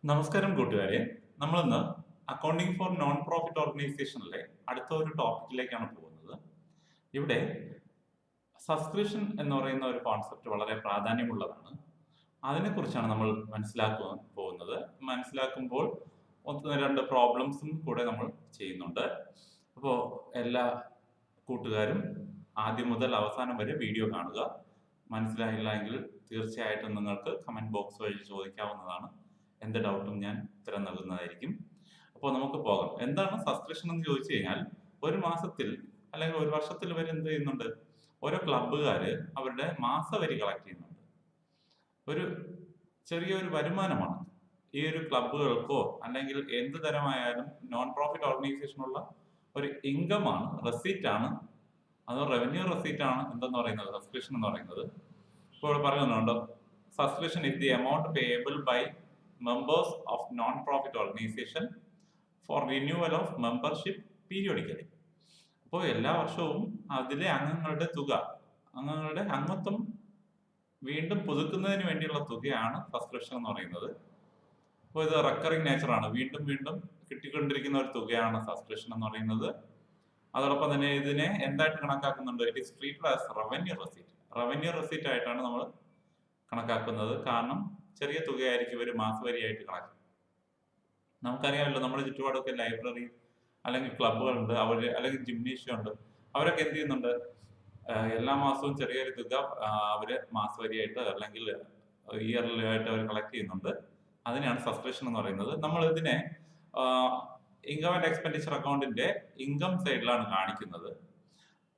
നമസ്കാരം കൂട്ടുകാരെ. നമ്മളിന്ന് അക്കൗണ്ടിംഗ് ഫോർ നോൺ പ്രോഫിറ്റ് ഓർഗനൈസേഷനിലെ അടുത്ത ഒരു ടോപ്പിക്കിലേക്കാണ് പോകുന്നത്. ഇവിടെ സബ്സ്ക്രിപ്ഷൻ എന്ന് പറയുന്ന ഒരു കോൺസെപ്റ്റ് വളരെ പ്രാധാന്യമുള്ളതാണ്. അതിനെക്കുറിച്ചാണ് നമ്മൾ മനസ്സിലാക്കുവാൻ പോകുന്നത്. മനസ്സിലാക്കുമ്പോൾ ഒന്ന് രണ്ട് പ്രോബ്ലംസും കൂടെ നമ്മൾ ചെയ്യുന്നുണ്ട്. അപ്പോൾ എല്ലാ കൂട്ടുകാരും ആദ്യം മുതൽ അവസാനം വരെ വീഡിയോ കാണുക. മനസ്സിലായില്ല എങ്കിൽ തീർച്ചയായിട്ടും നിങ്ങൾക്ക് കമന്റ് ബോക്സ് വഴി ചോദിക്കാവുന്നതാണ്. എന്ത് ഡൗട്ടും ഞാൻ ഉത്തരം നൽകുന്നതായിരിക്കും. അപ്പോൾ നമുക്ക് പോകാം. എന്താണ് സബ്സ്ക്രിപ്ഷൻ എന്ന് ചോദിച്ചു കഴിഞ്ഞാൽ, ഒരു മാസത്തിൽ അല്ലെങ്കിൽ ഒരു വർഷത്തിൽ ഇവർ എന്ത് ചെയ്യുന്നുണ്ട്? ഓരോ ക്ലബ്ബുകാര് അവരുടെ മാസവരി കളക്ട് ചെയ്യുന്നുണ്ട്. ഒരു ചെറിയൊരു വരുമാനമാണ്. ഈ ഒരു ക്ലബ്ബുകൾക്കോ അല്ലെങ്കിൽ എന്ത് തരമായാലും നോൺ പ്രോഫിറ്റ് ഓർഗനൈസേഷനുള്ള ഒരു ഇൻകം ആണ്, റെസീറ്റ് ആണ്, അത് റവന്യൂ റെസീറ്റ് ആണ് എന്തെന്ന് പറയുന്നത് സബ്സ്ക്രിപ്ഷൻ എന്ന് പറയുന്നത്. ഇപ്പോൾ പറയുന്നുണ്ടോ, subscription is the amount payable by members of non-profit organization for renewal of membership periodically. അപ്പോൾ എല്ലാ വർഷവും അതിലെ അംഗങ്ങളുടെ തുക, അംഗങ്ങളുടെ അംഗത്വം വീണ്ടും പുതുക്കുന്നതിന് വേണ്ടിയുള്ള തുകയാണ് സബ്സ്ക്രിപ്ഷൻ എന്ന് പറയുന്നത്. അപ്പോൾ ഇത് റെക്കറിംഗ് നേച്ചറാണ്, വീണ്ടും വീണ്ടും കിട്ടിക്കൊണ്ടിരിക്കുന്ന ഒരു തുകയാണ് സബ്സ്ക്രിപ്ഷൻ എന്ന് പറയുന്നത്. അതോടൊപ്പം തന്നെ ഇതിനെ എന്തായിട്ട് കണക്കാക്കുന്നുണ്ട്? It is treated as revenue receipt. Revenue receipt ആയിട്ടാണ് നമ്മൾ കണക്കാക്കുന്നത്. കാരണം ചെറിയ തുകയായിരിക്കും ഇവർ മാസവരിയായിട്ട് കണക്ക്. നമുക്കറിയാമല്ലോ, നമ്മുടെ ചുറ്റുപാടൊക്കെ ലൈബ്രറി അല്ലെങ്കിൽ ക്ലബ്ബുകളുണ്ട്, അല്ലെങ്കിൽ ജിംനേഷ്യം ഉണ്ട്. അവരൊക്കെ എന്ത് ചെയ്യുന്നുണ്ട്? എല്ലാ മാസവും ചെറിയൊരു തുക അവര് മാസവരിയായിട്ട് അല്ലെങ്കിൽ ഇയർലി ആയിട്ട് അവർ കളക്ട് ചെയ്യുന്നുണ്ട്. അതിനെയാണ് സബ്സ്ക്രിപ്ഷൻ എന്ന് പറയുന്നത്. നമ്മൾ ഇതിനെ ഇൻകം ആൻഡ് എക്സ്പെൻഡിച്ചർ അക്കൗണ്ടിന്റെ ഇൻകം സൈഡിലാണ് കാണിക്കുന്നത്.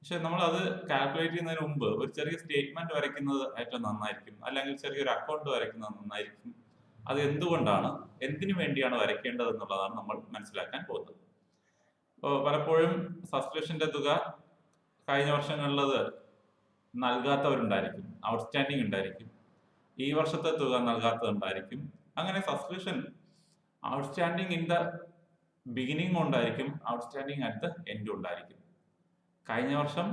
പക്ഷെ നമ്മൾ അത് കാൽക്കുലേറ്റ് ചെയ്യുന്നതിന് മുമ്പ് ഒരു ചെറിയ സ്റ്റേറ്റ്മെന്റ് വരയ്ക്കുന്നത് ഏറ്റവും നന്നായിരിക്കും, അല്ലെങ്കിൽ ചെറിയൊരു അക്കൗണ്ട് വരയ്ക്കുന്നത് നന്നായിരിക്കും. അത് എന്തുകൊണ്ടാണ്, എന്തിനു വേണ്ടിയാണ് വരയ്ക്കേണ്ടത് എന്നുള്ളതാണ് നമ്മൾ മനസ്സിലാക്കാൻ പോകുന്നത്. പലപ്പോഴും സബ്സ്ക്രിപ്ഷന്റെ തുക കഴിഞ്ഞ വർഷങ്ങളിലത് നൽകാത്തവരുണ്ടായിരിക്കും, ഔട്ട്സ്റ്റാൻഡിങ് ഉണ്ടായിരിക്കും. ഈ വർഷത്തെ തുക നൽകാത്തതുണ്ടായിരിക്കും. അങ്ങനെ subscription outstanding in the beginning ഉണ്ടായിരിക്കും, ഔട്ട്സ്റ്റാൻഡിങ് അറ്റ് ദ എൻഡ് ഉണ്ടായിരിക്കും. കഴിഞ്ഞ വർഷം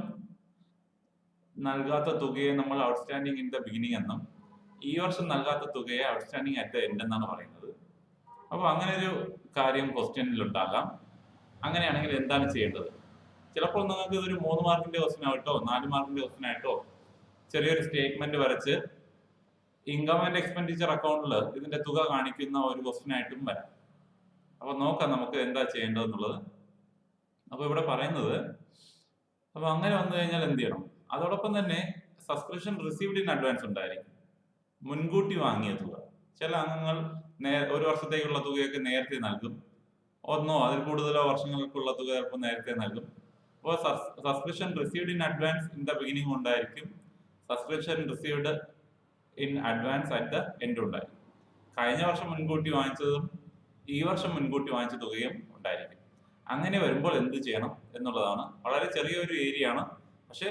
നൽകാത്ത തുകയെ നമ്മൾ ഔട്ട്സ്റ്റാൻഡിങ് ഇൻ ദ ബിഗിനിങ് എന്നും ഈ വർഷം നൽകാത്ത തുകയെ ഔട്ട്സ്റ്റാൻഡിങ് അറ്റ് ദ എൻഡ് എന്നാണ് പറയുന്നത്. അപ്പോൾ അങ്ങനെ ഒരു കാര്യം ക്വസ്റ്റ്യനിൽ ഉണ്ടാകാം. അങ്ങനെയാണെങ്കിൽ എന്താണ് ചെയ്യേണ്ടത്? ചിലപ്പോൾ നിങ്ങൾക്ക് ഇതൊരു 3 മാർക്കിന്റെ ക്വസ്റ്റ്യൻ ആയിട്ടോ 4 മാർക്കിന്റെ ക്വസ്റ്റ്യൻ ആയിട്ടോ ചെറിയൊരു സ്റ്റേറ്റ്മെന്റ് വരച്ച് ഇൻകം ആൻഡ് എക്സ്പെൻഡിച്ചർ അക്കൗണ്ടിൽ ഇതിന്റെ തുക കാണിക്കുന്ന ഒരു ക്വസ്റ്റ്യൻ ആയിട്ടും വരാം. അപ്പൊ നോക്കാം നമുക്ക് എന്താ ചെയ്യേണ്ടതെന്നുള്ളത്. അപ്പൊ ഇവിടെ പറയുന്നത്, അപ്പൊ അങ്ങനെ വന്നു കഴിഞ്ഞാൽ എന്ത് ചെയ്യണം? അതോടൊപ്പം തന്നെ സബ്സ്ക്രിപ്ഷൻ റിസീവ്ഡ് ഇൻ അഡ്വാൻസ് ഉണ്ടായിരിക്കും, മുൻകൂട്ടി വാങ്ങിയ തുക. ചില അംഗങ്ങൾ ഒരു വർഷത്തേക്കുള്ള തുകയൊക്കെ നേരത്തെ നൽകും, ഒന്നോ അതിൽ കൂടുതലോ വർഷങ്ങൾക്കുള്ള തുക ചിലപ്പോൾ നേരത്തെ നൽകും. അപ്പോൾ subscription received in advance in the beginning ഉണ്ടായിരിക്കും, subscription received in advance at the end ഉണ്ടായിരിക്കും. കഴിഞ്ഞ വർഷം മുൻകൂട്ടി വാങ്ങിച്ചതും ഈ വർഷം മുൻകൂട്ടി വാങ്ങിച്ച തുകയും ഉണ്ടായിരിക്കും. അങ്ങനെ വരുമ്പോൾ എന്ത് ചെയ്യണം എന്നുള്ളതാണ്. വളരെ ചെറിയൊരു ഏരിയ ആണ്, പക്ഷെ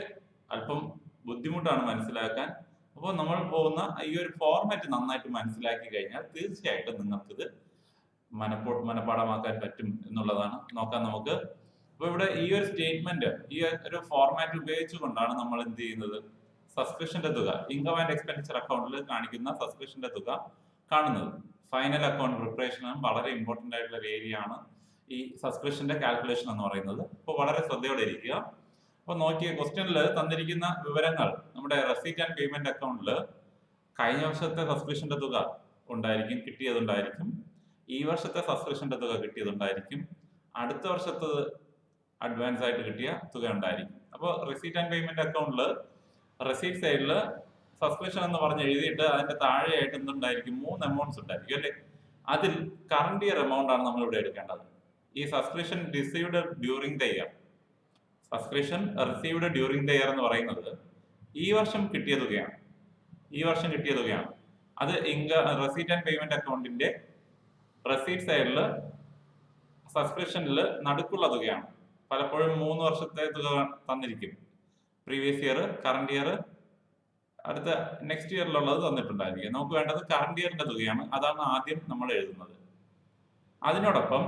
അല്പം ബുദ്ധിമുട്ടാണ് മനസ്സിലാക്കാൻ. അപ്പോൾ നമ്മൾ പോകുന്ന ഈ ഒരു ഫോർമാറ്റ് നന്നായിട്ട് മനസ്സിലാക്കി കഴിഞ്ഞാൽ തീർച്ചയായിട്ടും നിങ്ങൾക്കിത് മനഃപ്പാഠമാക്കാൻ പറ്റും എന്നുള്ളതാണ്. നോക്കാം നമുക്ക്. അപ്പൊ ഇവിടെ ഈ ഒരു സ്റ്റേറ്റ്മെന്റ്, ഈ ഒരു ഫോർമാറ്റ് ഉപയോഗിച്ചുകൊണ്ടാണ് നമ്മൾ എന്ത് ചെയ്യുന്നത്? സബ്സ്ക്രിപ്ഷന്റെ തുക, ഇൻകം ആൻഡ് എക്സ്പെൻഡിച്ചർ അക്കൗണ്ടിൽ കാണിക്കുന്ന സബ്സ്ക്രിപ്ഷന്റെ തുക കാണുന്നത്. ഫൈനൽ അക്കൗണ്ട് പ്രിപ്പറേഷനും വളരെ ഇമ്പോർട്ടന്റ് ആയിട്ടുള്ള ഒരു ഏരിയ ആണ് ഈ സബ്സ്ക്രിപ്ഷന്റെ കാൽക്കുലേഷൻ എന്ന് പറയുന്നത്. അപ്പോൾ വളരെ ശ്രദ്ധയോടെ ഇരിക്കുക. അപ്പൊ നോക്കിയ ക്വസ്റ്റ്യനിൽ തന്നിരിക്കുന്ന വിവരങ്ങൾ, നമ്മുടെ റെസീറ്റ് ആൻഡ് പേയ്മെന്റ് അക്കൗണ്ടിൽ കഴിഞ്ഞ വർഷത്തെ സബ്സ്ക്രിപ്ഷന്റെ തുക ഉണ്ടായിരിക്കും, കിട്ടിയതുണ്ടായിരിക്കും. ഈ വർഷത്തെ സബ്സ്ക്രിപ്ഷന്റെ തുക കിട്ടിയതുണ്ടായിരിക്കും. അടുത്ത വർഷത്തെ അഡ്വാൻസ് ആയിട്ട് കിട്ടിയ തുക ഉണ്ടായിരിക്കും. അപ്പോൾ റെസീറ്റ് ആൻഡ് പേയ്മെന്റ് അക്കൗണ്ടിൽ റെസീറ്റ് സൈഡിൽ സബ്സ്ക്രിപ്ഷൻ എന്ന് പറഞ്ഞ് എഴുതിയിട്ട് അതിന്റെ താഴെയായിട്ട് എന്തുണ്ടായിരിക്കും? 3 എമൗണ്ട്സ് ഉണ്ടായിരിക്കും അല്ലേ? അതിൽ കറണ്ട് ഇയർ എമൗണ്ട് ആണ് നമ്മൾ ഇവിടെ എടുക്കേണ്ടത്. ഈ subscription received during the year, subscription received during the year എന്ന് പറയുന്നത് ഈ വർഷം കിട്ടിയ തുകയാണ്. ഈ വർഷം കിട്ടിയ തുകയാണ്. അത് റെസീറ്റ് ആൻഡ് പേയ്മെന്റ് അക്കൗണ്ടിന്റെ റെസീറ്റ് സൈഡിൽ സബ്സ്ക്രിപ്ഷനിൽ നടുക്കുള്ള തുകയാണ്. പലപ്പോഴും 3 വർഷത്തെ തുക തന്നിരിക്കും. പ്രീവിയസ് ഇയർ, കറണ്ട് ഇയർ, അടുത്ത നെക്സ്റ്റ് ഇയറിലുള്ളത് തന്നിട്ടുണ്ടായിരിക്കും. നമുക്ക് വേണ്ടത് കറണ്ട് ഇയറിന്റെ തുകയാണ്. അതാണ് ആദ്യം നമ്മൾ എഴുതുന്നത്. അതിനോടൊപ്പം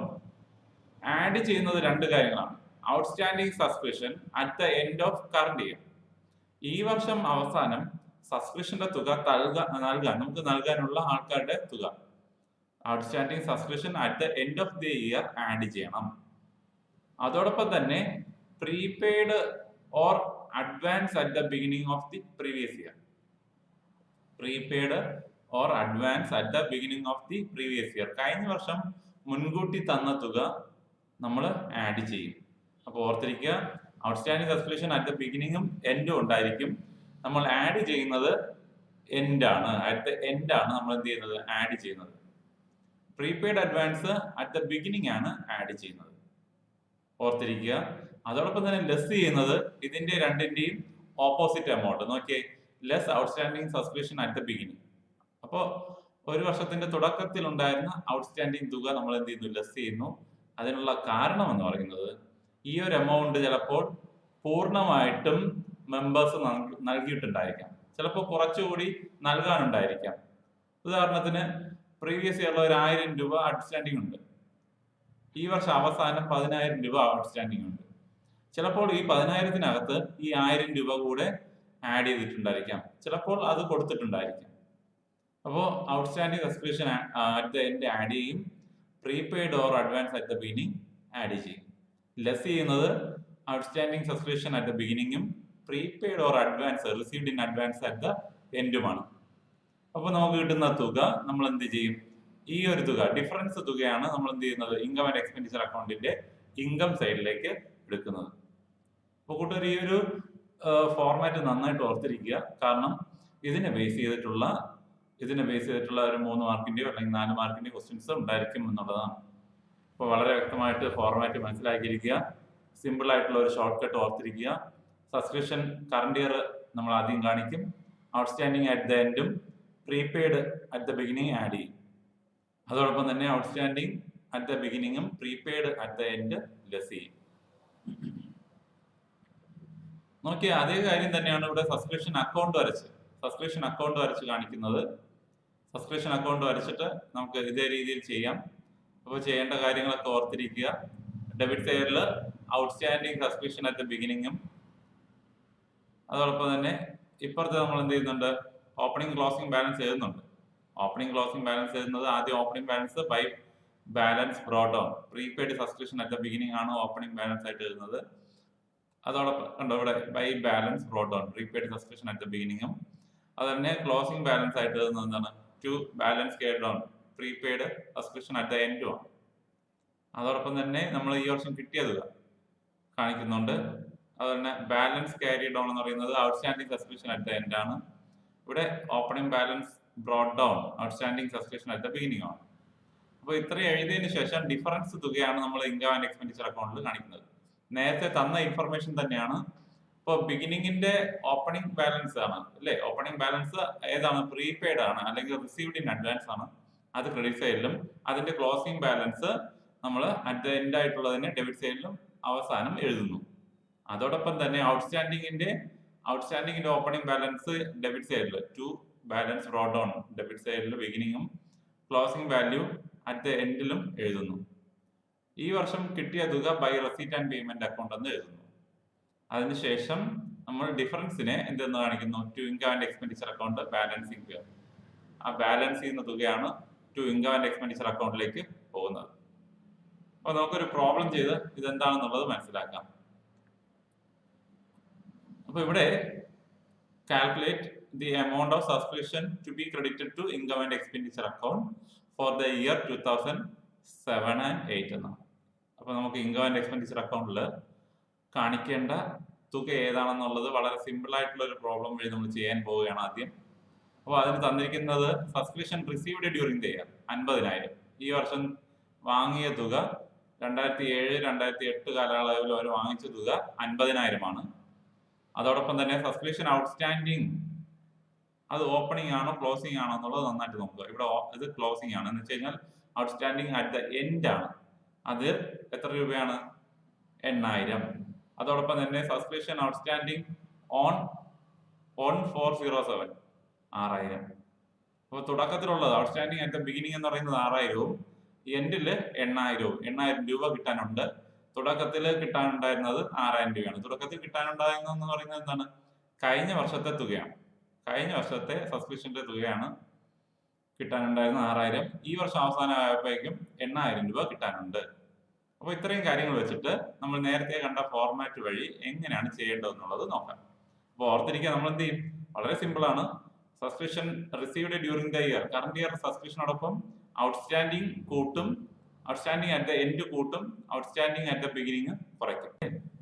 ആഡ് ചെയ്യുന്നത് 2 കാര്യങ്ങളാണ്. Outstanding subscription at the end of current year. ഈ വർഷം അവസാനം സബ്സ്ക്രിപ്ഷന്റെ തുക നൽകാൻ നമുക്ക് നൽകാനുള്ള ആൾക്കാരുടെ തുക outstanding subscription at the end of the year add ചെയ്യണം. അതോടൊപ്പം തന്നെ prepaid or advance at the beginning of the previous year. Prepaid or advance at the beginning of the previous year. കഴിഞ്ഞ വർഷം മുൻകൂട്ടി തന്ന തുക നമ്മൾ ആഡ് ചെയ്യും. അപ്പോൾ ഓർത്തിരിക്കുക, ഔട്ട്സ്റ്റാൻഡിങ് സബ്സ്ക്രിപ്ഷൻ അറ്റ് ദ ബിഗിനിങ്ങും എൻഡും ഉണ്ടായിരിക്കും. നമ്മൾ ആഡ് ചെയ്യുന്നത് എൻഡ് ആണ്, അറ്റ് ദ എൻഡ് ആണ് നമ്മൾ എന്ത് ചെയ്യുന്നത്, ആഡ് ചെയ്യുന്നത്. Prepaid advance at the beginning ആണ് ആഡ് ചെയ്യുന്നത്, ഓർത്തിരിക്കുക. അതോടൊപ്പം തന്നെ ലെസ് ചെയ്യുന്നത് ഇതിന്റെ രണ്ടിന്റെയും ഓപ്പോസിറ്റ് എമൗണ്ട്. നോക്കിയേ, less outstanding subscription at the beginning. അപ്പോൾ ഒരു വർഷത്തിന്റെ തുടക്കത്തിൽ ഉണ്ടായിരുന്ന ഔട്ട്സ്റ്റാൻഡിങ് തുക നമ്മൾ എന്ത് ചെയ്യുന്നു, ലെസ് ചെയ്യുന്നു. അതിനുള്ള കാരണം എന്ന് പറയുന്നത് ഈ ഒരു എമൗണ്ട് ചിലപ്പോൾ പൂർണ്ണമായിട്ടും മെമ്പേഴ്സ് നൽകിയിട്ടുണ്ടായിരിക്കാം, ചിലപ്പോൾ കുറച്ചുകൂടി നൽകാനുണ്ടായിരിക്കാം. ഉദാഹരണത്തിന് പ്രീവിയസ് ഇയറിൽ ഒരു 1000 രൂപ ഔട്ട്സ്റ്റാൻഡിങ് ഉണ്ട്, ഈ വർഷം അവസാനം 10,000 രൂപ ഔട്ട്സ്റ്റാൻഡിങ് ഉണ്ട്. ചിലപ്പോൾ ഈ 10,000-നകത്ത് ഈ 1000 രൂപ കൂടെ ആഡ് ചെയ്തിട്ടുണ്ടായിരിക്കാം, ചിലപ്പോൾ അത് കൊടുത്തിട്ടുണ്ടായിരിക്കാം. അപ്പോൾ outstanding subscription at the end add ചെയ്യും, prepaid or advance at the beginning add ചെയ്യും. ലെസ് ചെയ്യുന്നത് ഔട്ട്സ്റ്റാൻഡിങ് സബ്സ്ക്രിപ്ഷൻ അറ്റ് ദ ബിഗിനിങ്ങും prepaid or advance received in advance at the എൻഡുമാണ്. അപ്പോൾ നമുക്ക് കിട്ടുന്ന തുക നമ്മൾ എന്ത് ചെയ്യും, ഈ ഒരു തുക ഡിഫറൻസ് തുകയാണ് നമ്മൾ എന്ത് ചെയ്യുന്നത്, ഇൻകം ആൻഡ് എക്സ്പെൻഡിച്ചർ അക്കൗണ്ടിന്റെ ഇൻകം സൈഡിലേക്ക് എടുക്കുന്നത്. അപ്പോൾ കൂട്ടുകാർ ഈ ഒരു ഫോർമാറ്റ് നന്നായിട്ട് ഓർത്തിരിക്കുക, കാരണം ഇതിനെ ബേസ് ചെയ്തിട്ടുള്ള ഒരു 3 മാർക്കിന്റെയോ അല്ലെങ്കിൽ 4 മാർക്കിന്റെയോ ക്വസ്റ്റ്യൻസ് ഉണ്ടായിരിക്കും എന്നുള്ളതാണ്. അപ്പോൾ വളരെ വ്യക്തമായിട്ട് ഫോർമാറ്റ് മനസ്സിലാക്കിയിരിക്കുക. സിമ്പിൾ ആയിട്ടുള്ള ഒരു ഷോർട്ട് കട്ട് ഓർത്തിരിക്കുക. സബ്സ്ക്രിപ്ഷൻ കറണ്ട് ഇയർ നമ്മൾ ആദ്യം കാണിക്കും, ഔട്ട്സ്റ്റാൻഡിങ് അറ്റ് ദ എൻഡും prepaid at the beginning add ചെയ്യും. അതോടൊപ്പം തന്നെ ഔട്ട്സ്റ്റാൻഡിങ് അറ്റ് ദ ബിഗിനിങ്ങും prepaid at the end less ചെയ്യും. നോക്കിയാൽ അതേ കാര്യം തന്നെയാണ് ഇവിടെ സബ്സ്ക്രിപ്ഷൻ അക്കൗണ്ട് വരച്ച് കാണിക്കുന്നത്. സബ്സ്ക്രിപ്ഷൻ അക്കൗണ്ട് വരച്ചിട്ട് നമുക്ക് ഇതേ രീതിയിൽ ചെയ്യാം. അപ്പോൾ ചെയ്യേണ്ട കാര്യങ്ങളൊക്കെ ഓർത്തിരിക്കുക. ഡെബിറ്റ് സൈഡിൽ ഔട്ട്സ്റ്റാൻഡിങ് സബ്സ്ക്രിപ്ഷൻ അറ്റ് ദ ബിഗിനിങ്ങും, അതോടൊപ്പം തന്നെ ഇപ്പുറത്ത് നമ്മൾ എന്ത് ചെയ്യുന്നുണ്ട്, ഓപ്പണിംഗ് ക്ലോസിംഗ് ബാലൻസ് എഴുതുന്നുണ്ട്. ഓപ്പണിംഗ് ക്ലോസിംഗ് ബാലൻസ് എഴുതുന്നത് ആദ്യം opening balance by balance brought down. Prepaid subscription at the beginning ആണ് ഓപ്പണിംഗ് ബാലൻസ് ആയിട്ട് എഴുതുന്നത്. അതോടൊപ്പം കണ്ടോ ഇവിടെ by balance brought down, prepaid subscription at the ബിഗിനിങ്ങും. അത് തന്നെ ക്ലോസിംഗ് ബാലൻസ് ആയിട്ട് എഴുതുന്നത് എന്താണ്, to balance care down, prepaid subscription at the എൻഡും ആണ്. അതോടൊപ്പം തന്നെ നമ്മൾ ഈ വർഷം കിട്ടിയ തുക കാണിക്കുന്നുണ്ട്. അതുതന്നെ ബാലൻസ് ക്യാരി ഡൗൺ എന്ന് പറയുന്നത് outstanding subscription at the end ആണ്. ഇവിടെ opening balance brought down, outstanding subscription at the beginning ആണ്. അപ്പോൾ ഇത്രയും എഴുതിയതിനു ശേഷം ഡിഫറൻസ് തുകയാണ് നമ്മൾ ഇൻകം ആൻഡ് എക്സ്പെൻഡിച്ചർ അക്കൗണ്ടിൽ കാണിക്കുന്നത്. നേരത്തെ തന്ന ഇൻഫർമേഷൻ തന്നെയാണ്. ഇപ്പോൾ ബിഗിനിങ്ങിന്റെ ഓപ്പണിംഗ് ബാലൻസ് ആണ് അല്ലേ, ഓപ്പണിംഗ് ബാലൻസ് ഏതാണ്, പ്രീപെയ്ഡ് ആണ് അല്ലെങ്കിൽ റിസീവ്ഡ് ഇൻ അഡ്വാൻസ് ആണ്, അത് ക്രെഡിറ്റ് സൈഡിലും. അതിന്റെ ക്ലോസിംഗ് ബാലൻസ് നമ്മൾ അറ്റ് ദ എൻഡ് ആയിട്ടുള്ളതിനെ ഡെബിറ്റ് സൈഡിലും അവസാനം എഴുതുന്നു. അതോടൊപ്പം തന്നെ ഔട്ട്സ്റ്റാൻഡിങ്ങിന്റെ ഓപ്പണിംഗ് ബാലൻസ് ഡെബിറ്റ് സൈഡിൽ, to balance brought down, debit സൈഡിൽ ബിഗിനിങ്ങും ക്ലോസിംഗ് വാല്യൂ അറ്റ് ദ എൻഡിലും എഴുതുന്നു. ഈ വർഷം കിട്ടിയ തുക by receipt and payment account എന്ന് എഴുതുന്നു. അതിനുശേഷം നമ്മൾ ഡിഫറൻസിനെ എന്തെന്ന് കാണിക്കുന്നു, to income and expenditure account balancing figure. ആ ബാലൻസ് ചെയ്യുന്ന തുകയാണ് ടു ഇൻകം ആൻഡ് എക്സ്പെൻഡിച്ചർ അക്കൗണ്ടിലേക്ക് പോകുന്നത്. അപ്പോൾ നമുക്കൊരു പ്രോബ്ലം ചെയ്ത് ഇതെന്താണെന്നുള്ളത് മനസ്സിലാക്കാം. അപ്പോൾ ഇവിടെ calculate the amount of subscription to be credited to income and expenditure account for the year 2007 and 8 എന്നാണ്. അപ്പോൾ നമുക്ക് ഇൻകം ആൻഡ് എക്സ്പെൻഡിച്ചർ അക്കൗണ്ടിൽ കാണിക്കേണ്ട തുക ഏതാണെന്നുള്ളത് വളരെ സിമ്പിൾ ആയിട്ടുള്ള ഒരു പ്രോബ്ലം വഴി നമ്മൾ ചെയ്യാൻ പോവുകയാണ് ആദ്യം. അപ്പോൾ അതിന് തന്നിരിക്കുന്നത് subscription received during the year 50,000. ഈ വർഷം വാങ്ങിയ തുക 2007-2008 കാലയളവിൽ അവർ വാങ്ങിച്ച തുക 50,000 ആണ്. അതോടൊപ്പം തന്നെ സബ്സ്ക്രിപ്ഷൻ ഔട്ട്സ്റ്റാൻഡിങ് അത് ഓപ്പണിംഗ് ആണോ ക്ലോസിംഗ് ആണോ എന്നുള്ളത് നന്നായിട്ട് നോക്കുക. ഇവിടെ ഇത് ക്ലോസിംഗ് ആണ്, എന്ന് വെച്ച് കഴിഞ്ഞാൽ ഔട്ട്സ്റ്റാൻഡിങ് അറ്റ് ദ എൻഡ് ആണ്. അത് എത്ര രൂപയാണ്, 8,000. അതോടൊപ്പം തന്നെ സബ്സ്ക്രിപ്ഷൻ ഔട്ട്സ്റ്റാൻഡിങ് ഓൺ 407 6,000. അപ്പോൾ തുടക്കത്തിലുള്ളത് ഔട്ട്സ്റ്റാൻഡിങ് അറ്റ് ദ ബിഗിനിങ് എന്ന് പറയുന്നത് 6,000-ഉം എൻഡില് 8,000 രൂപ കിട്ടാനുണ്ട്. തുടക്കത്തിൽ കിട്ടാനുണ്ടായിരുന്നത് 6,000 രൂപയാണ്. തുടക്കത്തിൽ കിട്ടാനുണ്ടായിരുന്നതെന്ന് പറയുന്നത് എന്താണ്, കഴിഞ്ഞ വർഷത്തെ തുകയാണ്, കഴിഞ്ഞ വർഷത്തെ സബ്സ്ക്രിപ്ഷന്റെ തുകയാണ് കിട്ടാനുണ്ടായിരുന്ന 6000 ഈ വർഷം അവസാനം ആയപ്പോഴേക്കും 8000 രൂപ കിട്ടാനുണ്ട്. അപ്പോൾ ഇത്രയും കാര്യങ്ങൾ വെച്ചിട്ട് നമ്മൾ നേരത്തെ കണ്ട ഫോർമാറ്റ് വഴി എങ്ങനെയാണ് ചെയ്യേണ്ടതെന്നുള്ളത് നോക്കാം. അപ്പോൾ ഓർത്തിരിക്കുക, നമ്മൾ എന്ത് ചെയ്യും? വളരെ സിമ്പിൾ ആണ്. Subscription received during the year, current year സബ്സ്ക്രിപ്ഷനോടൊപ്പം ഔട്ട്സ്റ്റാൻഡിംഗ് കൂട്ടും, ഔട്ട്സ്റ്റാൻഡിംഗ് അറ്റ് ദ എൻഡ് കൂട്ടും, ഔട്ട്സ്റ്റാൻഡിംഗ് അറ്റ് ദ ബിഗിനിങ് കുറയ്ക്കും.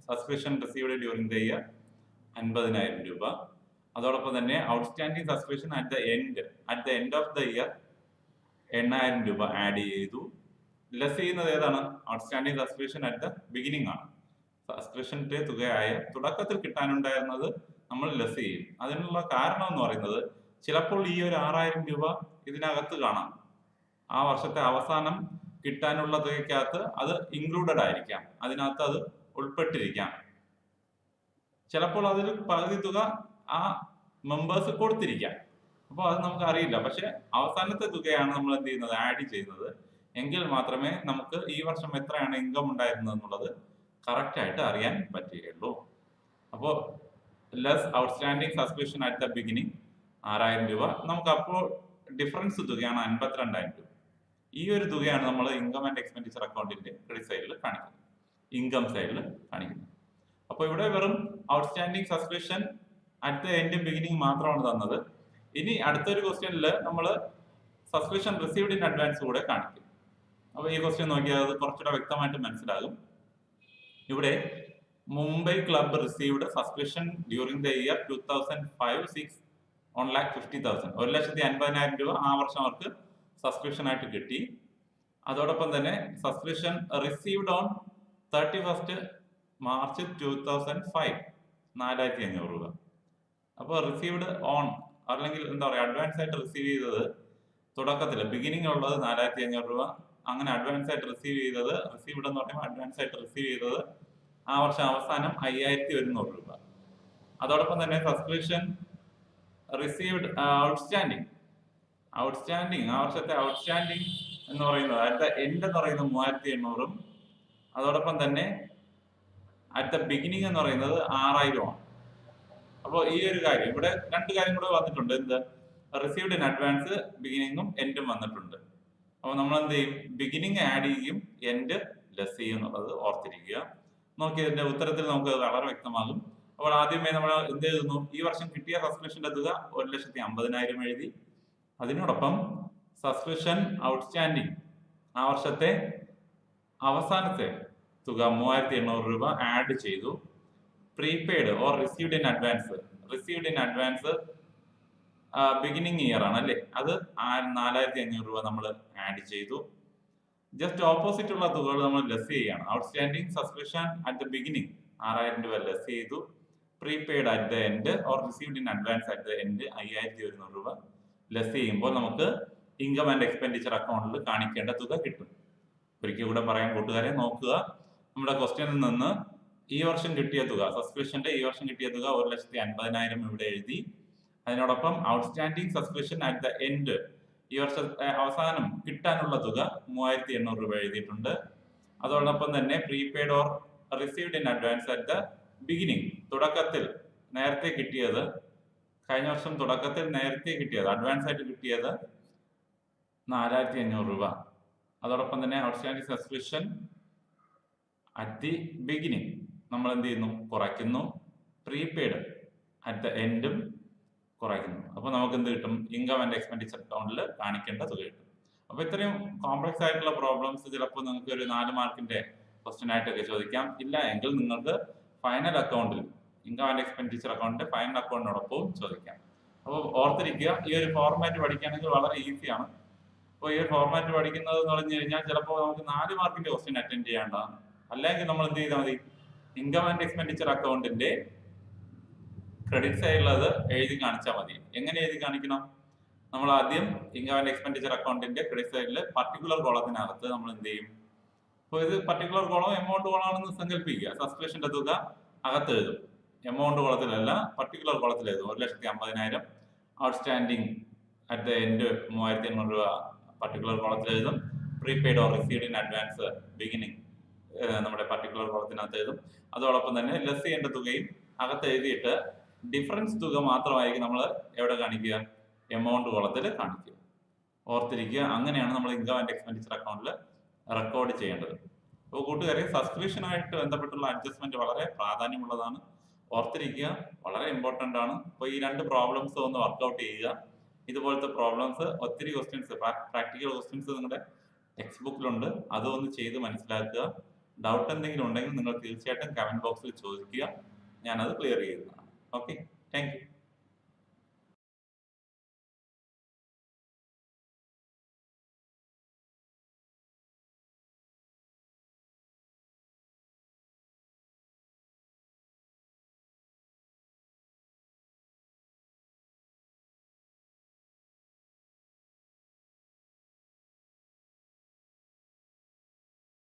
Subscription received during the year 50,000 രൂപ. അതോടൊപ്പം തന്നെ outstanding subscription at the end of the year 8000 രൂപ ആഡ് ചെയ്തു. ലെസ് ചെയ്യുന്നത് ഏതാണ്? Outstanding subscription at the beginning ആണ്. സബ്സ്ക്രിപ്ഷന്റെ തുകയായ തുടക്കത്തിൽ കിട്ടാനുണ്ടായിരുന്നത് നമ്മൾ ലെസ് ചെയ്യും. അതിനുള്ള കാരണം എന്ന് പറയുന്നത്, ചിലപ്പോൾ ഈ ഒരു 6000 രൂപ ഇതിനകത്ത് കാണാം. ആ വർഷത്തെ അവസാനം കിട്ടാനുള്ള തുകയ്ക്കകത്ത് അത് ഇൻക്ലൂഡഡ് ആയിരിക്കാം, അതിനകത്ത് അത് ഉൾപ്പെട്ടിരിക്കാം. ചിലപ്പോൾ അതിൽ പകുതി തുക ആ മെമ്പേഴ്സ് കൊടുത്തിരിക്കാം. അപ്പോൾ അത് നമുക്ക് അറിയില്ല. പക്ഷെ അവസാനത്തെ തുകയാണ് നമ്മൾ എന്ത് ചെയ്യുന്നത്? ആഡ് ചെയ്യുന്നത്. എങ്കിൽ മാത്രമേ നമുക്ക് ഈ വർഷം എത്രയാണ് ഇൻകം ഉണ്ടായിരുന്നത് എന്നുള്ളത് കറക്റ്റ് ആയിട്ട് അറിയാൻ പറ്റുകയുള്ളൂ. അപ്പോൾ less outstanding subscription at the beginning 6000 രൂപ. നമുക്ക് അപ്പോൾ ഡിഫറൻസ് തുകയാണ് 52,000 രൂപ. ഈ ഒരു തുകയാണ് നമ്മൾ ഇൻകം ആൻഡ് എക്സ്പെൻഡിച്ചർ അക്കൗണ്ടിന്റെ ക്രെഡിറ്റ് സൈഡിൽ കാണിക്കുന്നത്, ഇൻകം സൈഡിൽ കാണിക്കുന്നത്. അപ്പോൾ ഇവിടെ വെറും outstanding subscription at the end beginning മാത്രമാണ് തന്നത്. ഇനി അടുത്തൊരു ക്വസ്റ്റ്യനിൽ നമ്മൾ സബ്സ്ക്രിപ്ഷൻ റിസീവ്ഡ് ഇൻ അഡ്വാൻസ് കൂടെ കാണിക്കും. അപ്പോൾ ഈ ക്വസ്റ്റ്യൻ നോക്കിയാൽ അത് കുറച്ചുകൂടെ വ്യക്തമായിട്ട് മനസ്സിലാകും. ഇവിടെ Mumbai club received subscription during the year 2005-06 1,50,000, 1,50,000 രൂപ ആ വർഷം അവർക്ക് സബ്സ്ക്രിപ്ഷൻ ആയിട്ട് കിട്ടി. അതോടൊപ്പം തന്നെ subscription received on 31st March 2005 4,500 രൂപ. അപ്പോൾ റിസീവ്ഡ് ഓൺ അല്ലെങ്കിൽ എന്താ പറയുക, അഡ്വാൻസ് ആയിട്ട് റിസീവ് ചെയ്തത് തുടക്കത്തിൽ ബിഗിനിങ് ഉള്ളത് 4,500 രൂപ. അങ്ങനെ അഡ്വാൻസ് ആയിട്ട് റിസീവ് ചെയ്തത്, റിസീവ്ഡ് എന്ന് പറയുമ്പോൾ അഡ്വാൻസ് ആയിട്ട് റിസീവ് ചെയ്തത് ആ വർഷം അവസാനം 5,100 രൂപ. അതോടൊപ്പം തന്നെ സബ്സ്ക്രിപ്ഷൻ റിസീവ്ഡ് ഔട്ട്സ്റ്റാൻഡിംഗ് ആ വർഷത്തെ ഔട്ട്സ്റ്റാൻഡിംഗ് എന്ന് പറയുന്നത് അറ്റ് ദ എൻഡ് എന്ന് പറയുന്നത് 3,800-ഉം അതോടൊപ്പം തന്നെ അറ്റ് ദ ബിഗിനിങ് എന്ന് പറയുന്നത് 6,000 ആണ്. അപ്പോൾ ഈ ഒരു കാര്യം ഇവിടെ രണ്ട് കാര്യം കൂടെ വന്നിട്ടുണ്ട്. എന്ത്? റിസീവ്ഡ് ഇൻ അഡ്വാൻസ് ബിഗിനിങ്ങും എൻഡും വന്നിട്ടുണ്ട്. അപ്പോൾ നമ്മൾ എന്ത് ചെയ്യും? ബിഗിനിങ് ആഡ് ചെയ്യും, എൻഡ് ലെസ് ചെയ്യും എന്നുള്ളത് ഓർത്തിരിക്കുക. നോക്കി ഇതിന്റെ ഉത്തരത്തിൽ നമുക്ക് വളരെ വ്യക്തമാകും. അപ്പോൾ ആദ്യമേ നമ്മൾ എന്ത് എഴുതുന്നു? ഈ വർഷം കിട്ടിയ സബ്സ്ക്രിപ്ഷന്റെ തുക 1,50,000 എഴുതി. അതിനോടൊപ്പം സബ്സ്ക്രിപ്ഷൻ ഔട്ട്സ്റ്റാൻഡിംഗ് ആ വർഷത്തെ അവസാനത്തെ തുക 3,800 രൂപ ആഡ് ചെയ്തു. Prepaid or received in advance beginning year ആണ് അല്ലേ, അത് 4,500 രൂപ നമ്മൾ ആഡ് ചെയ്തു. ജസ്റ്റ് ഓപ്പോസിറ്റ് ഉള്ള തുകകൾ നമ്മൾ ലെസ് ചെയ്യുകയാണ്. Outstanding subscription at the beginning 6,000 രൂപ ലെസ് ചെയ്തു. Prepaid at the end or received in advance at the end 5,100 രൂപ ലെസ് ചെയ്യുമ്പോൾ നമുക്ക് ഇൻകം ആൻഡ് എക്സ്പെൻഡിച്ചർ അക്കൗണ്ടിൽ കാണിക്കേണ്ട തുക കിട്ടും. ഒരിക്കൽ കൂടെ പറയാൻ കൂട്ടുകാരെ നോക്കുക. നമ്മുടെ ക്വസ്റ്റ്യനിൽ നിന്ന് ഈ വർഷം കിട്ടിയ തുക, സബ്സ്ക്രിപ്ഷന്റെ ഈ വർഷം കിട്ടിയ തുക 1,50,000 ഇവിടെ എഴുതി. അതിനോടൊപ്പം outstanding subscription at the end ഈ വർഷത്തെ അവസാനം കിട്ടാനുള്ള തുക 3,800 രൂപ എഴുതിയിട്ടുണ്ട്. അതോടൊപ്പം തന്നെ prepaid or received in advance at the beginning തുടക്കത്തിൽ നേരത്തെ കിട്ടിയത്, കഴിഞ്ഞ വർഷം തുടക്കത്തിൽ നേരത്തെ കിട്ടിയത് അഡ്വാൻസ് ആയിട്ട് കിട്ടിയത് 4,500 രൂപ. അതോടൊപ്പം തന്നെ outstanding subscription at the beginning നമ്മൾ എന്ത് ചെയ്യുന്നു? കുറയ്ക്കുന്നു. പ്രീപെയ്ഡ് അറ്റ് ദ എൻഡും കുറയ്ക്കുന്നു. അപ്പോൾ നമുക്ക് എന്ത് കിട്ടും? ഇൻകം ആൻഡ് എക്സ്പെൻഡിച്ചർ അക്കൗണ്ടിൽ കാണിക്കേണ്ട തുക കിട്ടും. അപ്പോൾ ഇത്രയും കോംപ്ലക്സ് ആയിട്ടുള്ള പ്രോബ്ലംസ് ചിലപ്പോൾ നിങ്ങൾക്ക് ഒരു 4 മാർക്കിന്റെ ക്വസ്റ്റ്യൻ ആയിട്ടൊക്കെ ചോദിക്കാം. ഇല്ല എങ്കിൽ നിങ്ങൾക്ക് ഫൈനൽ അക്കൗണ്ടിൽ, ഇൻകം ആൻഡ് എക്സ്പെൻഡിച്ചർ അക്കൗണ്ടിന്റെ ഫൈനൽ അക്കൗണ്ടിനോടൊപ്പവും ചോദിക്കാം. അപ്പോൾ ഓർത്തിരിക്കുക, ഈ ഒരു ഫോർമാറ്റ് പഠിക്കുകയാണെങ്കിൽ വളരെ ഈസിയാണ്. അപ്പോൾ ഈ ഒരു ഫോർമാറ്റ് പഠിക്കുന്നത് എന്ന് പറഞ്ഞു കഴിഞ്ഞാൽ ചിലപ്പോൾ നമുക്ക് 4 മാർക്കിന്റെ ക്വസ്റ്റ്യൻ അറ്റൻഡ് ചെയ്യേണ്ടതാണ്. അല്ലെങ്കിൽ നമ്മൾ എന്ത് ചെയ്താൽ മതി? ഇൻകം ആൻഡ് എക്സ്പെൻഡിച്ചർ അക്കൗണ്ടിന്റെ ക്രെഡിറ്റ് സൈഡിലുള്ളത് എഴുതി കാണിച്ചാൽ മതി. എങ്ങനെ എഴുതി കാണിക്കണം? നമ്മൾ ആദ്യം ഇൻകം ആൻഡ് എക്സ്പെൻഡിച്ചർ അക്കൗണ്ടിന്റെ ക്രെഡിറ്റ് സൈഡിൽ പർട്ടിക്കുലർ കോളത്തിനകത്ത് നമ്മൾ എന്ത് ചെയ്യും? അപ്പോൾ ഇത് പർട്ടിക്കുലർ കോളം എമൗണ്ട് കോളാണെന്ന് സങ്കല്പിക്കുക. സബ്സ്ക്രിപ്ഷന്റെ തുക അകത്ത് എഴുതും, എമൗണ്ട് കോളത്തിലല്ല പർട്ടിക്കുലർ കോളത്തിൽ എഴുതും. 1,50,000 ഔട്ട്സ്റ്റാൻഡിംഗ് അറ്റ് ദ എൻഡ് 3,800 രൂപ പർട്ടിക്കുലർ കോളത്തിൽ എഴുതും. Prepaid or received in advance beginning നമ്മുടെ പർട്ടിക്കുലർ കോളത്തിനകത്ത് എഴുതും. അതോടൊപ്പം തന്നെ ലെസ് ചെയ്യേണ്ട തുകയും അകത്ത് എഴുതിയിട്ട് ഡിഫറൻസ് തുക മാത്രമായിരിക്കും നമ്മൾ എവിടെ കാണിക്കുക? എമൗണ്ട് കോളത്തിൽ കാണിക്കുക. ഓർത്തിരിക്കുക. അങ്ങനെയാണ് നമ്മൾ ഇൻകം ആൻഡ് എക്സ്പെൻഡിച്ചർ അക്കൗണ്ടിൽ റെക്കോർഡ് ചെയ്യേണ്ടത്. അപ്പോൾ കൂട്ടുകാരെ, സബ്സ്ക്രിപ്ഷനായിട്ട് ബന്ധപ്പെട്ടുള്ള അഡ്ജസ്റ്റ്മെന്റ് വളരെ പ്രാധാന്യമുള്ളതാണ്. ഓർത്തിരിക്കുക, വളരെ ഇമ്പോർട്ടന്റ് ആണ്. അപ്പോൾ ഈ 2 പ്രോബ്ലംസ് ഒന്ന് വർക്ക്ഔട്ട് ചെയ്യുക. ഇതുപോലത്തെ പ്രോബ്ലംസ് ഒത്തിരി ക്വസ്റ്റ്യൻസ്, പ്രാക്ടിക്കൽ ക്വസ്റ്റ്യൻസ് നിങ്ങളുടെ ടെക്സ്റ്റ് ബുക്കിലുണ്ട്. അതൊന്ന് ചെയ്ത് മനസ്സിലാക്കുക. ഡൗട്ട് എന്തെങ്കിലും ഉണ്ടെങ്കിൽ നിങ്ങൾ തീർച്ചയായിട്ടും കമന്റ് ബോക്സിൽ ചോദിക്കുക. ഞാനത് ക്ലിയർ ചെയ്യുന്നതാണ്. Okay, thank you.